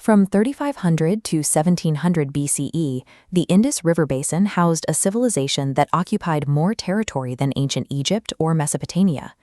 From 3500 to 1700 BCE, the Indus River Basin housed a civilization that occupied more territory than ancient Egypt or Mesopotamia.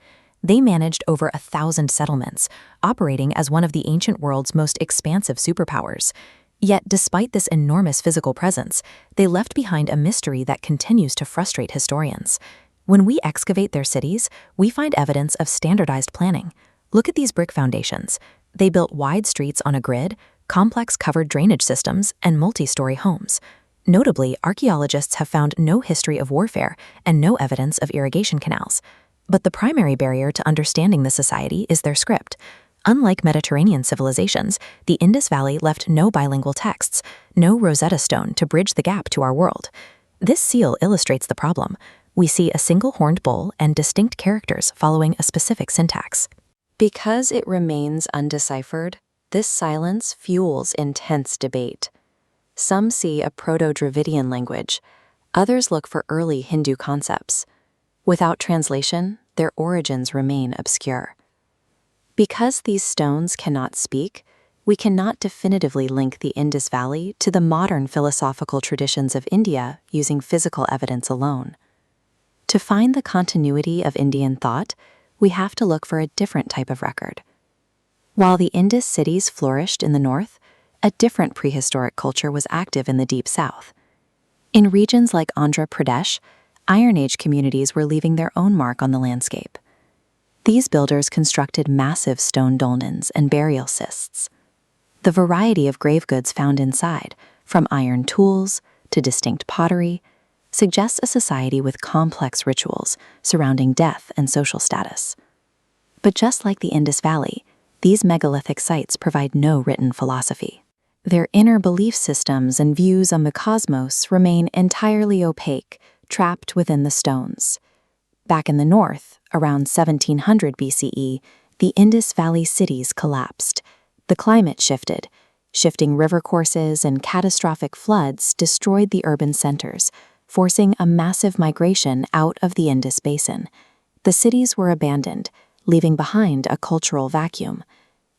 They managed over 1,000 settlements, operating as one of the ancient world's most expansive superpowers. Yet, despite this enormous physical presence, they left behind a mystery that continues to frustrate historians. When we excavate their cities, we find evidence of standardized planning. Look at these brick foundations. They built wide streets on a grid, complex covered drainage systems, and multi-story homes. Notably, archaeologists have found no history of warfare and no evidence of irrigation canals. But the primary barrier to understanding the society is their script. Unlike Mediterranean civilizations, the Indus Valley left no bilingual texts, no Rosetta Stone to bridge the gap to our world. This seal illustrates the problem. We see a single horned bull and distinct characters following a specific syntax. Because it remains undeciphered, this silence fuels intense debate. Some see a Proto-Dravidian language, others look for early Hindu concepts. Without translation, their origins remain obscure. Because these stones cannot speak, we cannot definitively link the Indus Valley to the modern philosophical traditions of India using physical evidence alone. To find the continuity of Indian thought, we have to look for a different type of record. While the Indus cities flourished in the north, a different prehistoric culture was active in the deep south. In regions like Andhra Pradesh, Iron Age communities were leaving their own mark on the landscape. These builders constructed massive stone dolmens and burial cists. The variety of grave goods found inside, from iron tools to distinct pottery, suggests a society with complex rituals surrounding death and social status. But just like the Indus Valley, these megalithic sites provide no written philosophy. Their inner belief systems and views on the cosmos remain entirely opaque, trapped within the stones. Back in the north, around 1700 BCE, the Indus Valley cities collapsed. The climate shifted. Shifting river courses and catastrophic floods destroyed the urban centers, forcing a massive migration out of the Indus Basin. The cities were abandoned, leaving behind a cultural vacuum.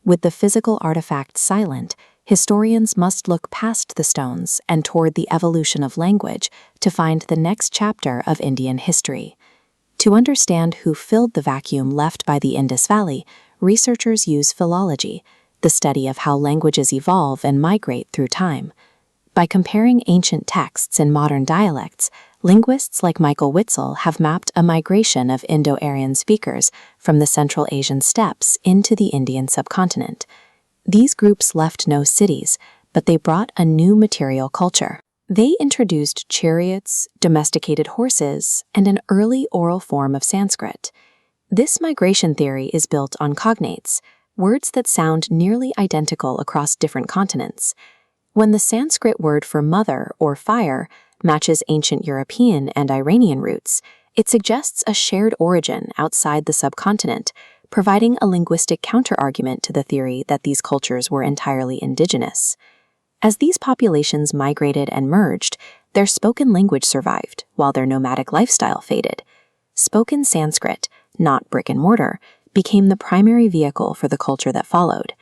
With the physical artifact silent, historians must look past the stones and toward the evolution of language to find the next chapter of Indian history. To understand who filled the vacuum left by the Indus Valley, researchers use philology, the study of how languages evolve and migrate through time. By comparing ancient texts in modern dialects, linguists like Michael Witzel have mapped a migration of Indo-Aryan speakers from the Central Asian steppes into the Indian subcontinent. These groups left no cities, but they brought a new material culture. They introduced chariots, domesticated horses, and an early oral form of Sanskrit. This migration theory is built on cognates, words that sound nearly identical across different continents. When the Sanskrit word for mother or fire matches ancient European and Iranian roots, it suggests a shared origin outside the subcontinent, providing a linguistic counterargument to the theory that these cultures were entirely indigenous. As these populations migrated and merged, their spoken language survived, while their nomadic lifestyle faded. Spoken Sanskrit, not brick and mortar, became the primary vehicle for the culture that followed.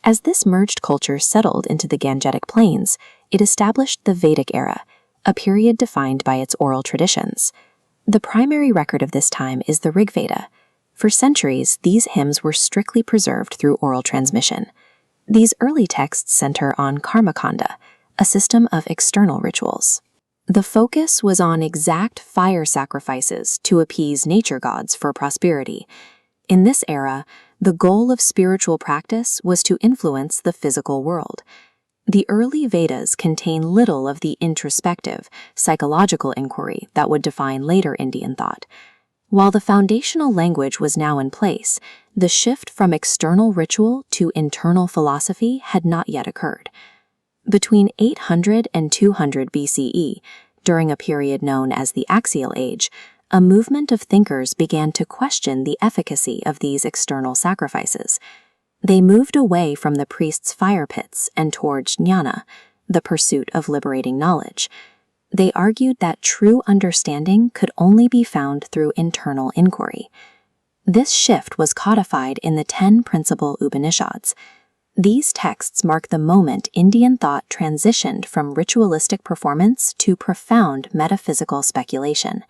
As this merged culture settled into the Gangetic Plains, it established the Vedic era, a period defined by its oral traditions. The primary record of this time is the Rig Veda. For centuries, these hymns were strictly preserved through oral transmission. These early texts center on karmakanda, a system of external rituals. The focus was on exact fire sacrifices to appease nature gods for prosperity. In this era, the goal of spiritual practice was to influence the physical world. The early Vedas contain little of the introspective, psychological inquiry that would define later Indian thought. While the foundational language was now in place, the shift from external ritual to internal philosophy had not yet occurred. Between 800 and 200 BCE, during a period known as the Axial Age, a movement of thinkers began to question the efficacy of these external sacrifices. They moved away from the priest's fire pits and towards jnana, the pursuit of liberating knowledge. They argued that true understanding could only be found through internal inquiry. This shift was codified in the 10 principal Upanishads. These texts mark the moment Indian thought transitioned from ritualistic performance to profound metaphysical speculation.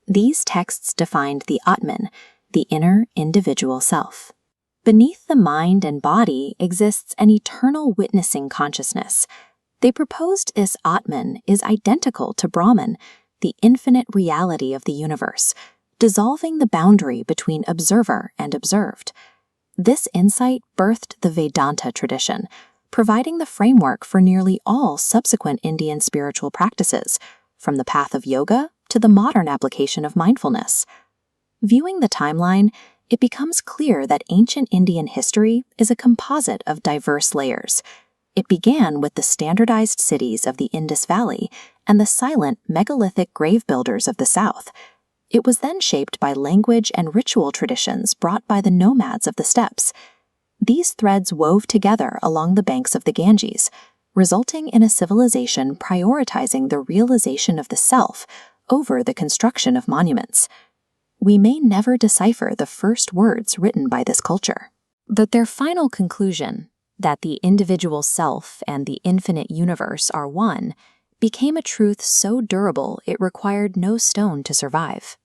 These texts defined the Atman, the inner individual self. Beneath the mind and body exists an eternal witnessing consciousness. They proposed this Atman is identical to Brahman, the infinite reality of the universe, dissolving the boundary between observer and observed. This insight birthed the Vedanta tradition, providing the framework for nearly all subsequent Indian spiritual practices, from the path of yoga to the modern application of mindfulness. Viewing the timeline, it becomes clear that ancient Indian history is a composite of diverse layers. It began with the standardized cities of the Indus Valley and the silent megalithic grave builders of the south. It was then shaped by language and ritual traditions brought by the nomads of the steppes. These threads wove together along the banks of the Ganges, resulting in a civilization prioritizing the realization of the self over the construction of monuments. We may never decipher the first words written by this culture, but their final conclusion, that the individual self and the infinite universe are one, became a truth so durable it required no stone to survive.